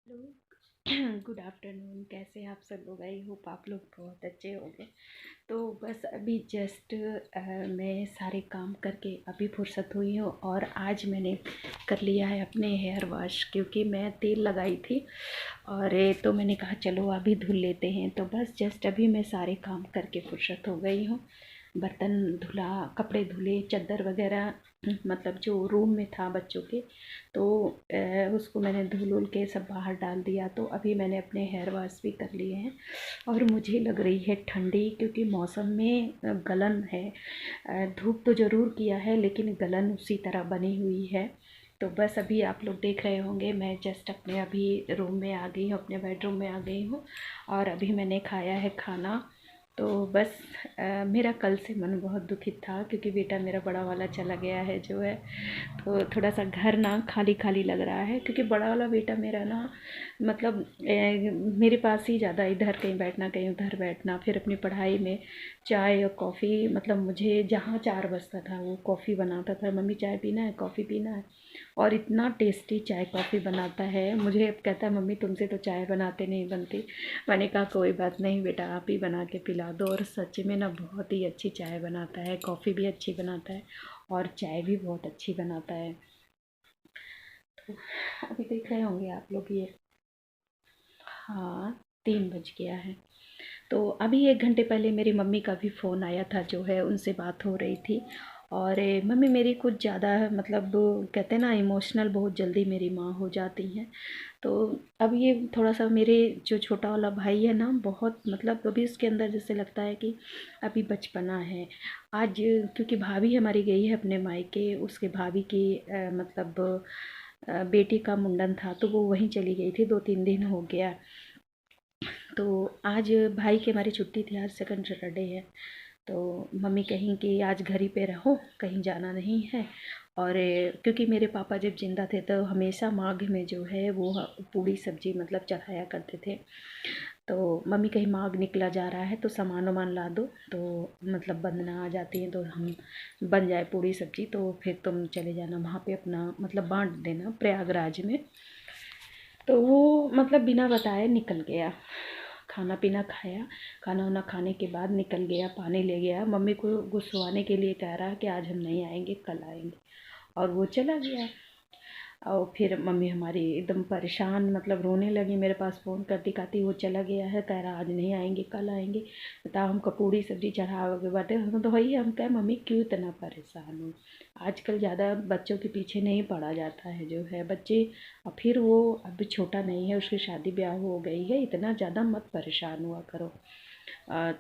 Hello. Good afternoon. कैसे हैं आप सब लोग? आई होप आप लोग बहुत अच्छे होंगे। तो बस अभी जस्ट मैं सारे काम करके अभी फुर्सत हुई हूँ और आज मैंने कर लिया है अपने हेयर वॉश, क्योंकि मैं तेल लगाई थी और तो मैंने कहा चलो अभी धुल लेते हैं। तो बस जस्ट अभी मैं सारे काम करके फुर्सत हो गई हूँ। बर्तन धुला, कपड़े धुले, चादर वगैरह मतलब जो रूम में था बच्चों के, तो उसको मैंने धुल उल के सब बाहर डाल दिया। तो अभी मैंने अपने हेयर वॉश भी कर लिए हैं और मुझे लग रही है ठंडी, क्योंकि मौसम में गलन है। धूप तो ज़रूर किया है लेकिन गलन उसी तरह बनी हुई है। तो बस अभी आप लोग देख रहे होंगे मैं जस्ट अपने अभी रूम में आ गई हूँ, अपने बेडरूम में आ गई हूँ और अभी मैंने खाया है खाना। तो बस मेरा कल से मन बहुत दुखित था, क्योंकि बेटा मेरा बड़ा वाला चला गया है जो है। तो थोड़ा सा घर ना खाली खाली लग रहा है, क्योंकि बड़ा वाला बेटा मेरा ना मतलब मेरे पास ही ज़्यादा, इधर कहीं बैठना कहीं उधर बैठना, फिर अपनी पढ़ाई में चाय और कॉफ़ी, मतलब मुझे जहाँ 4 बजता था वो कॉफ़ी बनाता था, मम्मी चाय पीना है, कॉफ़ी पीना है। और इतना टेस्टी चाय कॉफ़ी बनाता है। मुझे अब कहता है मम्मी तुमसे तो चाय बनाते नहीं बनती। मैंने कहा कोई बात नहीं बेटा, आप ही बना के पिला दो। और सच में ना बहुत ही अच्छी चाय बनाता है, कॉफ़ी भी अच्छी बनाता है और चाय भी बहुत अच्छी बनाता है। तो अभी देख रहे होंगे आप लोग ये, हाँ 3 बज गया है। तो अभी 1 घंटे पहले मेरी मम्मी का भी फ़ोन आया था जो है, उनसे बात हो रही थी। और मम्मी मेरी कुछ ज़्यादा मतलब कहते हैं ना इमोशनल बहुत जल्दी मेरी माँ हो जाती हैं। तो अब ये थोड़ा सा मेरे जो छोटा वाला भाई है ना, बहुत मतलब अभी उसके अंदर जैसे लगता है कि अभी बचपना है। आज क्योंकि भाभी हमारी गई है अपने मायके, उसके भाभी की मतलब बेटी का मुंडन था, तो वो वहीं चली गई थी, 2-3 दिन हो गया। तो आज भाई की हमारी छुट्टी थी, आज सेकंड सैटरडे है। तो मम्मी कहीं कि आज घर ही पे रहो, कहीं जाना नहीं है। और क्योंकि मेरे पापा जब जिंदा थे तो हमेशा माघ में जो है वो पूड़ी सब्जी मतलब चढ़ाया करते थे। तो मम्मी कहीं माघ निकला जा रहा है तो सामान वामान ला दो, तो मतलब बंदना आ जाती हैं तो हम बन जाए पूड़ी सब्जी, तो फिर तुम चले जाना वहाँ पे अपना मतलब बांट देना प्रयागराज में। तो वो मतलब बिना बताए निकल गया, खाना पीना खाया, खाना वाना खाने के बाद निकल गया, पानी ले गया, मम्मी को गुस्सवाने के लिए कह रहा कि आज हम नहीं आएंगे कल आएंगे, और वो चला गया। और फिर मम्मी हमारी एकदम परेशान मतलब रोने लगी, मेरे पास फ़ोन करती कहती वो चला गया है, कह रहा आज नहीं आएंगे कल आएंगे। बताओ हम पूड़ी सब्जी चढ़ाओगे बाटे, हम तो वही हम कहे मम्मी क्यों इतना परेशान हो। आजकल ज़्यादा बच्चों के पीछे नहीं पड़ा जाता है जो है बच्चे। और फिर वो अभी छोटा नहीं है, उसकी शादी ब्याह हो गई है, इतना ज़्यादा मत परेशान हुआ करो।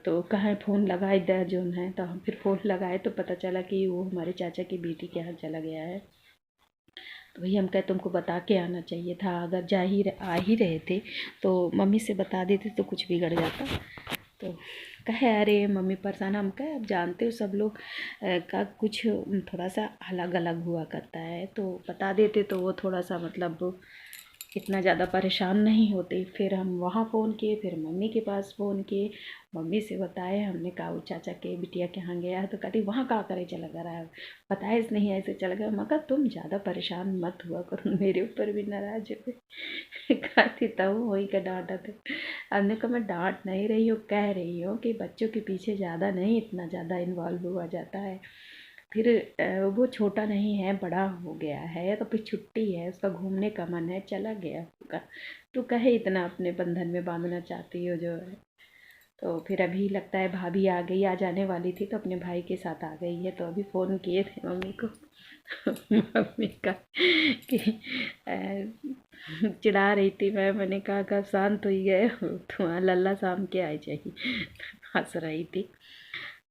तो कहाँ फ़ोन लगाए दे जो है, तो हम फिर फ़ोन लगाए तो पता चला कि वो हमारे चाचा की बेटी के यहाँ चला गया है। तो वही हम कहे तुमको बता के आना चाहिए था, अगर आ ही रहे थे तो मम्मी से बता देते तो कुछ बिगड़ जाता। तो कहे अरे मम्मी परेशान, हम कहे अब जानते हो सब लोग का कुछ थोड़ा सा अलग अलग हुआ करता है, तो बता देते तो वो थोड़ा सा मतलब इतना ज़्यादा परेशान नहीं होते। फिर हम वहाँ फ़ोन किए, फिर मम्मी के पास फ़ोन किए, मम्मी से बताए, हमने कहा वो चाचा के बिटिया के यहाँ गया है, तो कहती वहाँ का करे चला गया है, बताए नहीं ऐसे चला गया। मैं कहा तुम ज़्यादा परेशान मत हुआ करो, मेरे ऊपर भी नाराज हो गई। कहती तब वही का डांटा थे। हमने कहा मैं डांट नहीं रही हूँ, कह रही हूँ कि बच्चों के पीछे ज़्यादा नहीं इतना ज़्यादा इन्वॉल्व हुआ जाता है। फिर वो छोटा नहीं है, बड़ा हो गया है, तो फिर छुट्टी है, उसका घूमने का मन है, चला गया होगा। तो कहे इतना अपने बंधन में बांधना चाहती हो जो है। तो फिर अभी लगता है भाभी आ गई, आ जाने वाली थी तो अपने भाई के साथ आ गई है, तो अभी फ़ोन किए थे मम्मी को। मम्मी का कि चिढ़ा रही थी मैंने कहा कब शांत हुई गए तुम्हारा लल्ला शाम के आई चाहिए। हंस रही थी।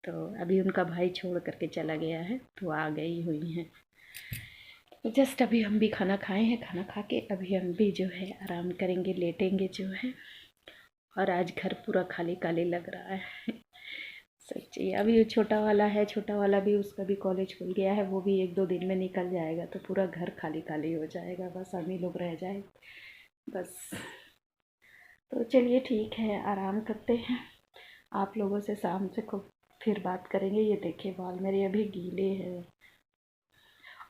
तो अभी उनका भाई छोड़ करके चला गया है तो आ गई हुई हैं। तो जस्ट अभी हम भी खाना खाए हैं, खाना खा के अभी हम भी जो है आराम करेंगे, लेटेंगे जो है। और आज घर पूरा खाली खाली लग रहा है। सच्ची अभी छोटा वाला है, छोटा वाला भी उसका भी कॉलेज खुल गया है, वो भी 1-2 दिन में निकल जाएगा, तो पूरा घर खाली खाली हो जाएगा, बस हम ही लोग रह जाए बस। तो चलिए ठीक है, आराम करते हैं। आप लोगों से शाम से खूब फिर बात करेंगे। ये देखिए बाल मेरे अभी गीले हैं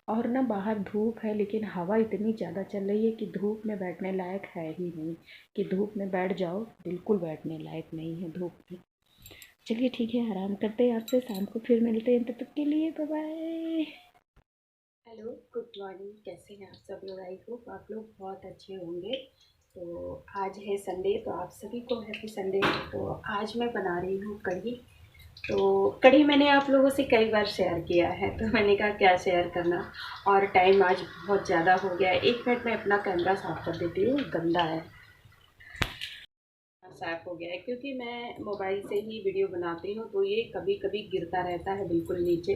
और ना बाहर धूप है, लेकिन हवा इतनी ज़्यादा चल रही है कि धूप में बैठने लायक है ही नहीं, कि धूप में बैठ जाओ, बिल्कुल बैठने लायक नहीं है धूप में। चलिए ठीक है, आराम करते हैं, आपसे शाम को फिर मिलते हैं, तब तक के लिए bye bye. Hello, good morning, कैसे हैं आप सब लोग? आई होप आप लोग बहुत अच्छे होंगे। तो आज है संडे, तो आप सभी को हैप्पी संडे। तो आज मैं बना रही हूँ कढ़ी। तो कढ़ी मैंने आप लोगों से कई बार शेयर किया है, तो मैंने कहा क्या शेयर करना, और टाइम आज बहुत ज़्यादा हो गया है। 1 मिनट में अपना कैमरा साफ़ कर देती हूँ, गंदा है, साफ़ हो गया है, क्योंकि मैं मोबाइल से ही वीडियो बनाती हूँ, तो ये कभी कभी गिरता रहता है बिल्कुल नीचे।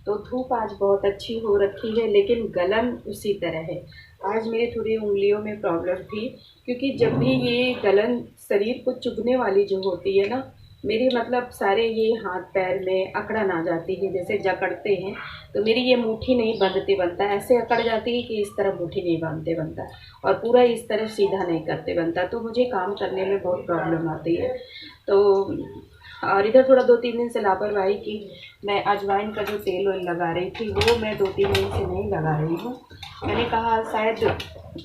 तो धूप आज बहुत अच्छी हो रखी है, लेकिन गलन उसी तरह है। आज मेरे थोड़ी उंगलियों में प्रॉब्लम थी, क्योंकि जब भी ये गलन शरीर को चुभने वाली जो होती है ना, मेरी मतलब सारे ये हाथ पैर में अकड़न आ जाती है, जैसे जकड़ते हैं, तो मेरी ये मुट्ठी नहीं बंधते बनता, ऐसे अकड़ जाती है कि इस तरह मुट्ठी नहीं बांधते बनता, और पूरा इस तरह सीधा नहीं करते बनता, तो मुझे काम करने में बहुत प्रॉब्लम आती है। तो और इधर थोड़ा 2-3 दिन से लापरवाही की। मैं अजवाइन का जो तेल लगा रही थी, वो मैं 2-3 दिन से नहीं लगा रही हूँ। मैंने कहा शायद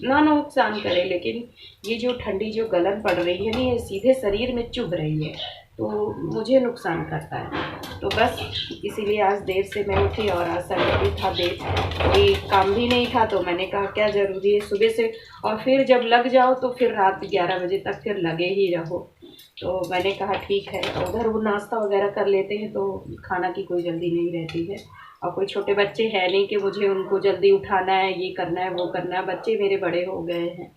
ना नुकसान करे, लेकिन ये जो ठंडी जो गलन पड़ रही है ना, ये सीधे शरीर में चुभ रही है, तो मुझे नुकसान करता है। तो बस इसीलिए आज देर से मैं उठी, और आज संडे भी था, देर कोई काम भी नहीं था, तो मैंने कहा क्या ज़रूरी है सुबह से, और फिर जब लग जाओ तो फिर रात 11 बजे तक फिर लगे ही रहो। तो मैंने कहा ठीक है, उधर वो नाश्ता वगैरह कर लेते हैं, तो खाना की कोई जल्दी नहीं रहती है, और कोई छोटे बच्चे हैं नहीं कि मुझे उनको जल्दी उठाना है, ये करना है वो करना है, बच्चे मेरे बड़े हो गए हैं।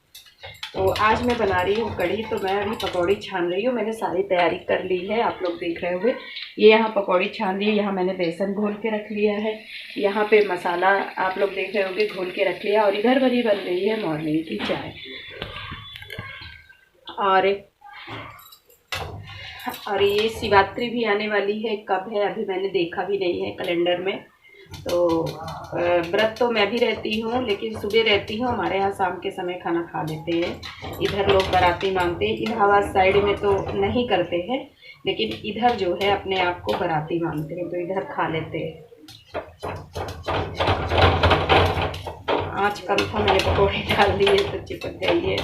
तो आज मैं बना रही हूँ कढ़ी। तो मैं अभी पकौड़ी छान रही हूँ, मैंने सारी तैयारी कर ली है, आप लोग देख रहे होंगे। ये यहाँ पकौड़ी छान ली है, यहाँ मैंने बेसन घोल के रख लिया है, यहाँ पे मसाला आप लोग देख रहे होंगे घोल के रख लिया, और इधर भरी बन रही है मॉर्निंग की चाय। और ये शिवरात्रि भी आने वाली है, कब है अभी मैंने देखा भी नहीं है कैलेंडर में। तो व्रत तो मैं भी रहती हूँ, लेकिन सुबह रहती हूँ, हमारे यहाँ शाम के समय खाना खा लेते हैं। इधर लोग बाराती मानते हैं, इलाहाबाद साइड में तो नहीं करते हैं, लेकिन इधर जो है अपने आप को बाराती मानते हैं, तो इधर खा लेते हैं। आँच कम था, मैंने पकौड़े डाल दिए तो चिपक गई है।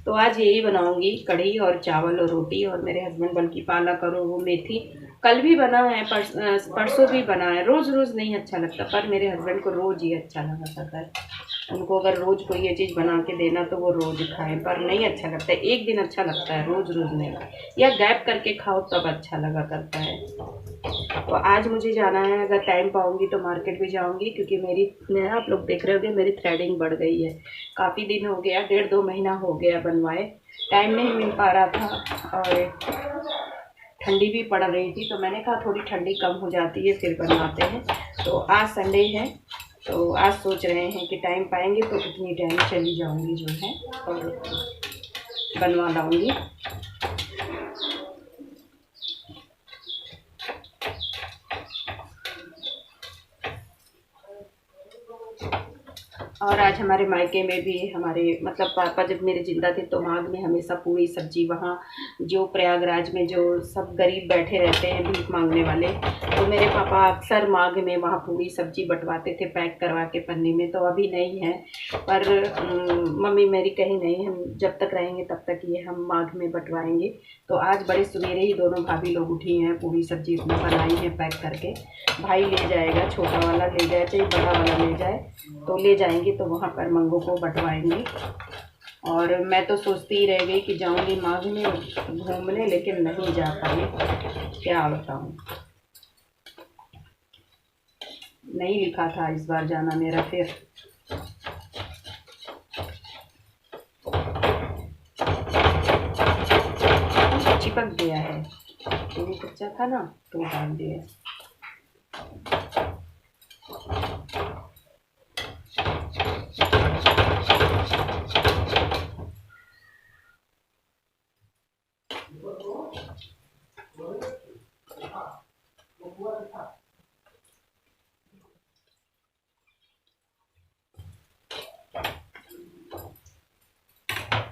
तो आज यही बनाऊंगी, कढ़ी और चावल और रोटी। और मेरे हस्बैंड बल्कि पालक और वो मेथी कल भी बना है, परसों भी बना है। रोज़ रोज़ नहीं अच्छा लगता, पर मेरे हस्बैंड को रोज़ ही अच्छा लगा करता है। उनको अगर रोज़ कोई ये चीज़ बना के देना तो वो रोज़ खाएं, पर नहीं अच्छा लगता है, एक दिन अच्छा लगता है, रोज़ रोज़ नहीं, या गैप करके खाओ तब अच्छा लगा करता है। तो आज मुझे जाना है, अगर टाइम पाऊंगी तो मार्केट भी जाऊंगी, क्योंकि मेरी आप लोग देख रहे होंगे मेरी थ्रेडिंग बढ़ गई है। काफ़ी दिन हो गया, 1.5-2 महीना हो गया बनवाए, टाइम नहीं मिल पा रहा था, और ठंडी भी पड़ रही थी, तो मैंने कहा थोड़ी ठंडी कम हो जाती है फिर बनवाते हैं। तो आज संडे है, तो आज सोच रहे हैं कि टाइम पाएंगे तो इतनी टाइम चली जाऊंगी जो है, और बनवा लाऊंगी। और आज हमारे मायके में भी, हमारे मतलब पापा जब मेरे जिंदा थे तो माघ में हमेशा पूरी सब्जी, वहाँ जो प्रयागराज में जो सब गरीब बैठे रहते हैं भीख मांगने वाले, तो मेरे पापा अक्सर माघ में वहाँ पूरी सब्जी बंटवाते थे पैक करवा के पन्नी में। तो अभी नहीं है, पर मम्मी मेरी कही नहीं, हम जब तक रहेंगे तब तक ये हम माघ में बंटवाएंगे। तो आज बड़े सवेरे ही दोनों भाभी लोग उठी हैं, पूरी सब्जी अपनी बनाई है पैक करके। भाई ले जाएगा, छोटा वाला ले जाए चाहे बड़ा वाला ले जाए, तो ले जाएंगे, तो वहाँ पर मंगों को बंटवाएंगे। और मैं तो सोचती ही रह गई कि जाऊंगी माघ में घूमने, लेकिन नहीं जा पाई, क्या बताऊं, नहीं लिखा था इस बार जाना मेरा। फिर चिपक गया है, तो भी कच्चा था ना, तो डाल दिया।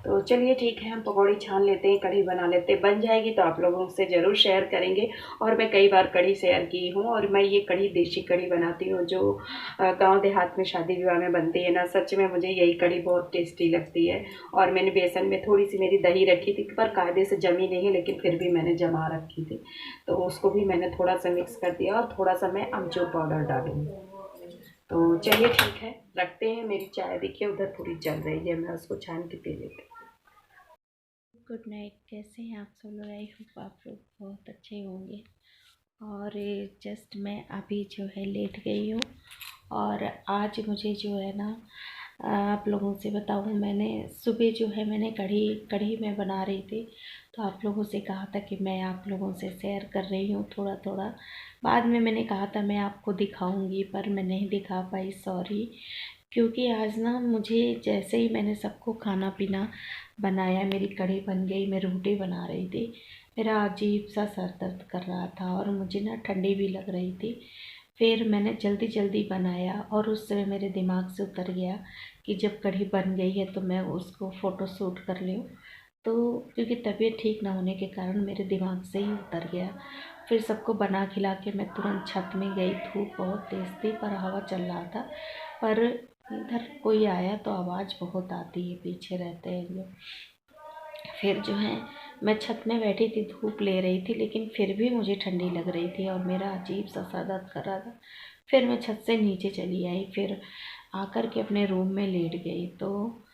तो चलिए ठीक है, हम पकौड़ी छान लेते हैं, कढ़ी बना लेते हैं। बन जाएगी तो आप लोगों से ज़रूर शेयर करेंगे। और मैं कई बार कढ़ी शेयर की हूँ, और मैं ये कढ़ी देसी कढ़ी बनाती हूँ जो गांव देहात में शादी विवाह में बनती है ना। सच में मुझे यही कढ़ी बहुत टेस्टी लगती है। और मैंने बेसन में थोड़ी सी मेरी दही रखी थी, पर कायदे से जमी नहीं, लेकिन फिर भी मैंने जमा रखी थी, तो उसको भी मैंने थोड़ा सा मिक्स कर दिया, और थोड़ा सा मैं अमचूर पाउडर डालूंगी। तो चलिए ठीक है, रखते हैं। मेरी चाय देखिए उधर पूरी चल रही है, मैं उसको छान के पी लेती हूँ। गुड नाइट, कैसे हैं आप सब लोग? आई होप आप लोग बहुत अच्छे होंगे। और जस्ट मैं अभी जो है लेट गई हूँ। और आज मुझे जो है ना, आप लोगों से बताऊँ, मैंने सुबह जो है मैंने कढ़ी कढ़ी मैं बना रही थी, तो आप लोगों से कहा था कि मैं आप लोगों से शेयर कर रही हूँ थोड़ा थोड़ा। बाद में मैंने कहा था मैं आपको दिखाऊंगी, पर मैं नहीं दिखा पाई, सॉरी। क्योंकि आज ना मुझे जैसे ही मैंने सबको खाना पीना बनाया, मेरी कढ़ी बन गई, मैं रोटी बना रही थी, मेरा अजीब सा सर दर्द कर रहा था, और मुझे ना ठंडी भी लग रही थी। फिर मैंने जल्दी जल्दी बनाया, और उस समय मेरे दिमाग से उतर गया कि जब कढ़ी बन गई है तो मैं उसको फ़ोटो शूट कर लूँ। तो क्योंकि तबीयत ठीक ना होने के कारण मेरे दिमाग से ही उतर गया। फिर सबको बना खिला के मैं तुरंत छत में गई। धूप बहुत तेज़ थी, पर हवा चल रहा था। पर इधर कोई आया तो आवाज़ बहुत आती है, पीछे रहते हैं जो। फिर जो है मैं छत में बैठी थी, धूप ले रही थी, लेकिन फिर भी मुझे ठंडी लग रही थी, और मेरा अजीब सा सर दर्द कर रहा था। फिर मैं छत से नीचे चली आई, फिर आकर के अपने रूम में लेट गई। तो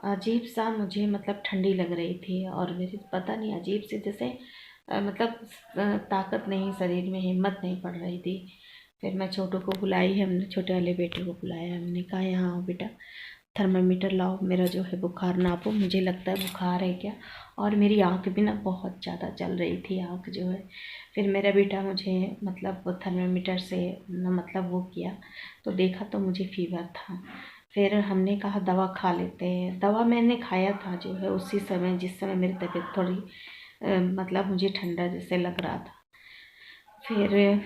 अजीब सा मुझे मतलब ठंडी लग रही थी, और मेरी पता नहीं अजीब सी जैसे मतलब ताकत नहीं, शरीर में हिम्मत नहीं पड़ रही थी। फिर मैं छोटू को बुलाई, हमने छोटे वाले बेटे को बुलाया, हमने कहा यहाँ आओ बेटा, थर्मामीटर लाओ, मेरा जो है बुखार नापो, मुझे लगता है बुखार है क्या। और मेरी आँख भी ना बहुत ज़्यादा चल रही थी, आँख जो है। फिर मेरा बेटा मुझे मतलब वो थर्मामीटर से न मतलब वो किया, तो देखा तो मुझे फीवर था। फिर हमने कहा दवा खा लेते हैं। दवा मैंने खाया था जो है उसी समय, जिस समय मेरी तबीयत थोड़ी मतलब मुझे ठंडा जैसे लग रहा था। फिर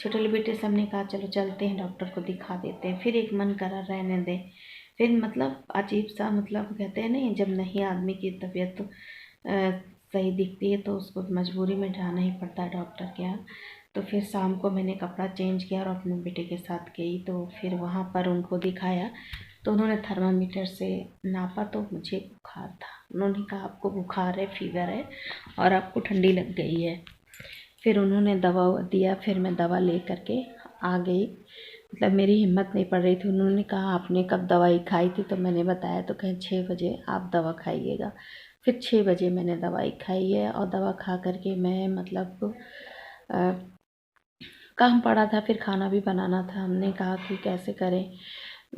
छोटे वाले बेटे से हमने कहा चलो चलते हैं, डॉक्टर को दिखा देते हैं। फिर एक मन करा रहने दे। फिर मतलब अजीब सा, मतलब कहते हैं नहीं, जब नहीं आदमी की तबीयत तो सही दिखती है तो उसको मजबूरी में जाना ही पड़ता है डॉक्टर के यहाँ। तो फिर शाम को मैंने कपड़ा चेंज किया और अपने बेटे के साथ गई, तो फिर वहाँ पर उनको दिखाया, तो उन्होंने थर्मामीटर से नापा, तो मुझे बुखार था। उन्होंने कहा आपको बुखार है, फीवर है, और आपको ठंडी लग गई है। फिर उन्होंने दवा दिया, फिर मैं दवा ले करके आ गई। मतलब मेरी हिम्मत नहीं पड़ रही थी। उन्होंने कहा आपने कब दवाई खाई थी, तो मैंने बताया, तो कहें 6 बजे आप दवा खाइएगा। फिर 6 बजे मैंने दवाई खाई है, और दवा खा करके मैं मतलब काम पड़ा था, फिर खाना भी बनाना था। हमने कहा कि कैसे करें,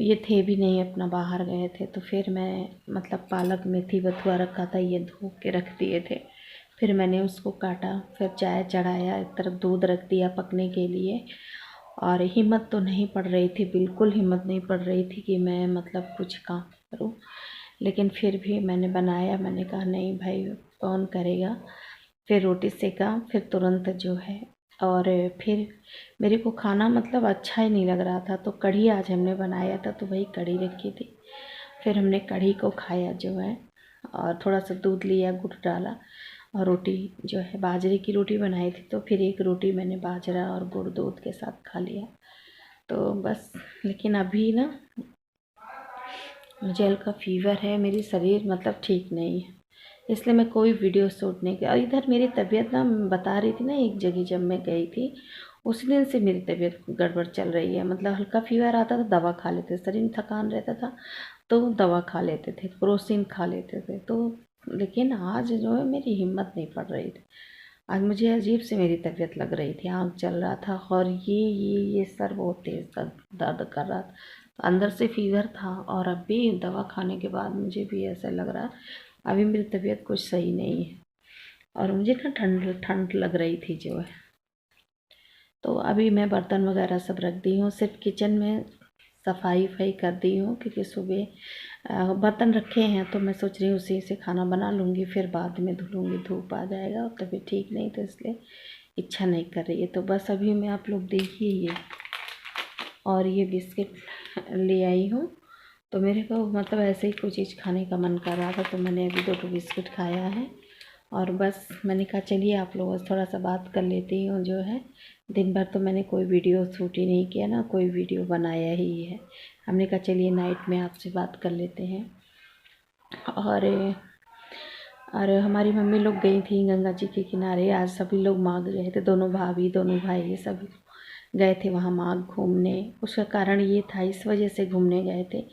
ये थे भी नहीं, अपना बाहर गए थे। तो फिर मैं मतलब पालक मेथी बथुआ रखा था, ये धो के रख दिए थे। फिर मैंने उसको काटा, फिर चाय चढ़ाया, एक तरफ दूध रख दिया पकने के लिए। और हिम्मत तो नहीं पड़ रही थी, बिल्कुल हिम्मत नहीं पड़ रही थी कि मैं मतलब कुछ काम करूं। लेकिन फिर भी मैंने बनाया, मैंने कहा नहीं भाई कौन करेगा। फिर रोटी सेका, फिर तुरंत जो है। और फिर मेरे को खाना मतलब अच्छा ही नहीं लग रहा था, तो कढ़ी आज हमने बनाया था, तो वही कढ़ी रखी थी। फिर हमने कढ़ी को खाया जो है, और थोड़ा सा दूध लिया, गुड़ डाला, और रोटी जो है बाजरे की रोटी बनाई थी, तो फिर एक रोटी मैंने बाजरा और गुड़ दूध के साथ खा लिया। तो बस, लेकिन अभी ना मुझे हल्का फीवर है, मेरी शरीर मतलब ठीक नहीं है, इसलिए मैं कोई वीडियो शूट नहीं किया। और इधर मेरी तबीयत ना, बता रही थी ना एक जगह जब मैं गई थी, उस दिन से मेरी तबीयत गड़बड़ चल रही है। मतलब हल्का फीवर आता था, दवा खा लेते, शरीर में थकान रहता था तो दवा खा लेते थे, क्रोसिन खा लेते थे। तो लेकिन आज जो है मेरी हिम्मत नहीं पड़ रही थी। आज मुझे अजीब से मेरी तबीयत लग रही थी, आँख जल रहा था, और ये सर बहुत तेज़ दर्द कर रहा था। अंदर से फीवर था, और अभी दवा खाने के बाद मुझे भी ऐसा लग रहा अभी मेरी तबीयत कुछ सही नहीं है। और मुझे ना ठंड ठंड लग रही थी जो है। तो अभी मैं बर्तन वगैरह सब रख दी हूँ, सिर्फ किचन में सफाई वफाई कर दी हूँ, क्योंकि सुबह बर्तन रखे हैं, तो मैं सोच रही हूँ उसी से खाना बना लूँगी, फिर बाद में धुलूँगी, धूप आ जाएगा, और तबीयत ठीक नहीं, तो इसलिए इच्छा नहीं कर रही है। तो बस अभी मैं, आप लोग देखिए ये, और ये बिस्किट ले आई हूँ, तो मेरे को मतलब ऐसे ही कोई चीज़ खाने का मन कर रहा था, तो मैंने अभी 2 बिस्किट खाया है। और बस मैंने कहा चलिए आप लोगों से थोड़ा सा बात कर लेती हूँ। जो है दिन भर तो मैंने कोई वीडियो शूट ही नहीं किया ना, कोई वीडियो बनाया ही है। हमने कहा चलिए नाइट में आपसे बात कर लेते हैं। और हमारी मम्मी लोग गई थी गंगा जी के किनारे। आज सभी लोग माघ गए थे, दोनों भाभी दोनों भाई सभी गए थे वहाँ माघ घूमने। उसका कारण ये था, इस वजह से घूमने गए थे।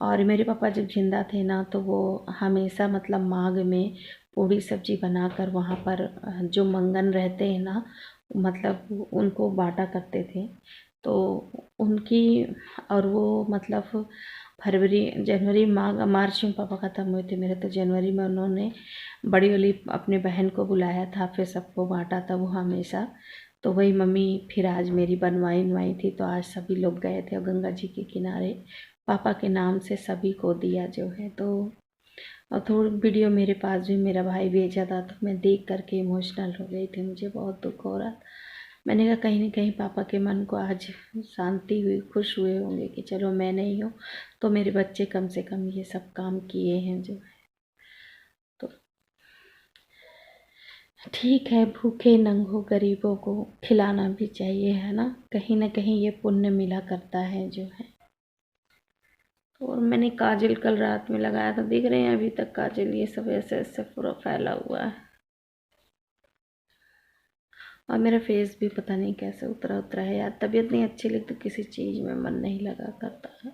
और मेरे पापा जब जिंदा थे ना, तो वो हमेशा मतलब माघ में पूड़ी सब्जी बनाकर वहाँ पर जो मंगन रहते हैं ना, मतलब उनको बांटा करते थे। तो उनकी, और वो मतलब फरवरी जनवरी मार्च में पापा ख़त्म हुए थे मेरे, तो जनवरी में उन्होंने बड़ी वाली अपने बहन को बुलाया था, फिर सबको बांटा था वो हमेशा। तो वही मम्मी फिर आज मेरी बनवाई थी, तो आज सभी लोग गए थे और गंगा जी के किनारे पापा के नाम से सभी को दिया जो है। तो और थोड़ी वीडियो मेरे पास भी मेरा भाई भेजा था, तो मैं देख करके इमोशनल हो गई थी, मुझे बहुत दुख हो रहा था। मैंने कहा कहीं ना कहीं पापा के मन को आज शांति हुई, खुश हुए होंगे कि चलो मैं नहीं हूँ तो मेरे बच्चे कम से कम ये सब काम किए हैं जो है। तो ठीक है, भूखे नंगों गरीबों को खिलाना भी चाहिए, है ना कहीं ये पुण्य मिला करता है जो है। और मैंने काजल कल रात में लगाया था, देख रहे हैं अभी तक काजल ये सब ऐसे ऐसे पूरा फैला हुआ है। और मेरा फेस भी पता नहीं कैसे उतरा उतरा है यार, तबीयत नहीं अच्छी लगती, किसी चीज़ में मन नहीं लगा करता है।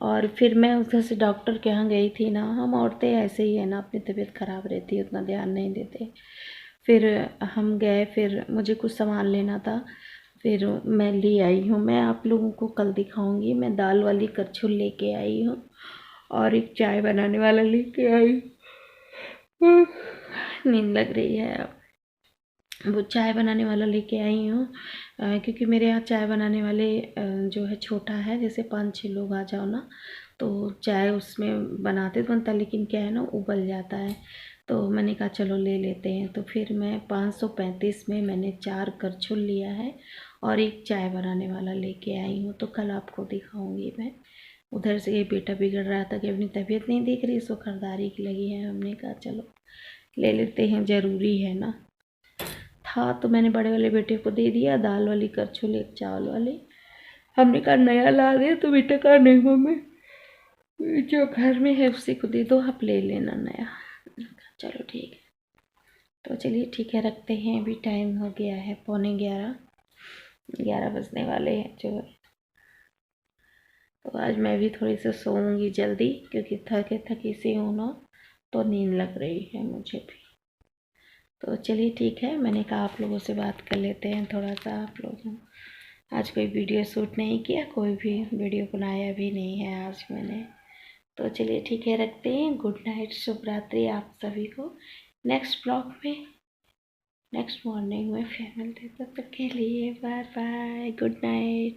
और फिर मैं उधर से डॉक्टर के यहाँ गई थी ना, हम औरतें ऐसे ही है ना, अपनी तबीयत ख़राब रहती है उतना ध्यान नहीं देते। फिर हम गए, फिर मुझे कुछ सामान लेना था, फिर मैं ले आई हूँ। मैं आप लोगों को कल दिखाऊंगी, मैं दाल वाली करछुल लेके आई हूँ और एक चाय बनाने वाला लेके आई। नींद लग रही है अब। वो चाय बनाने वाला लेके आई हूँ, क्योंकि मेरे यहाँ चाय बनाने वाले जो है छोटा है, जैसे 5-6 लोग आ जाओ ना तो चाय उसमें बनाते तो बनता, लेकिन क्या है ना उबल जाता है। तो मैंने कहा चलो ले लेते हैं। तो फिर मैं 535 में मैंने 4 करछुल लिया है और एक चाय बनाने वाला लेके आई हूँ, तो कल आपको दिखाऊंगी मैं। उधर से ये बेटा बिगड़ रहा था कि अपनी तबीयत नहीं देख रही, इसको खरीदारी की लगी है। हमने कहा चलो ले लेते हैं, ज़रूरी है ना। था तो मैंने बड़े वाले बेटे को दे दिया दाल वाली करछुल, एक चावल वाली। हमने कहा नया ला दे, तो बेटा कहा नहीं मम्मी जो घर में है उसी को दे दो, आप ले लेना नया। चलो ठीक है, तो चलिए ठीक है रखते हैं, अभी टाइम हो गया है 11:15, 11 बजने वाले हैं जो है। तो आज मैं भी थोड़ी सी सोऊंगी जल्दी, क्योंकि थके थकी सी हूँ ना, तो नींद लग रही है मुझे भी। तो चलिए ठीक है, मैंने कहा आप लोगों से बात कर लेते हैं थोड़ा सा। आप लोग आज कोई वीडियो शूट नहीं किया, कोई भी वीडियो बनाया भी नहीं है आज मैंने। तो चलिए ठीक है रखते हैं, गुड नाइट, शुभ रात्रि आप सभी को। नेक्स्ट ब्लॉग में नेक्स्ट मॉर्निंग में फिर मिलते हैं, तब तक के लिए बाय बाय, गुड नाइट।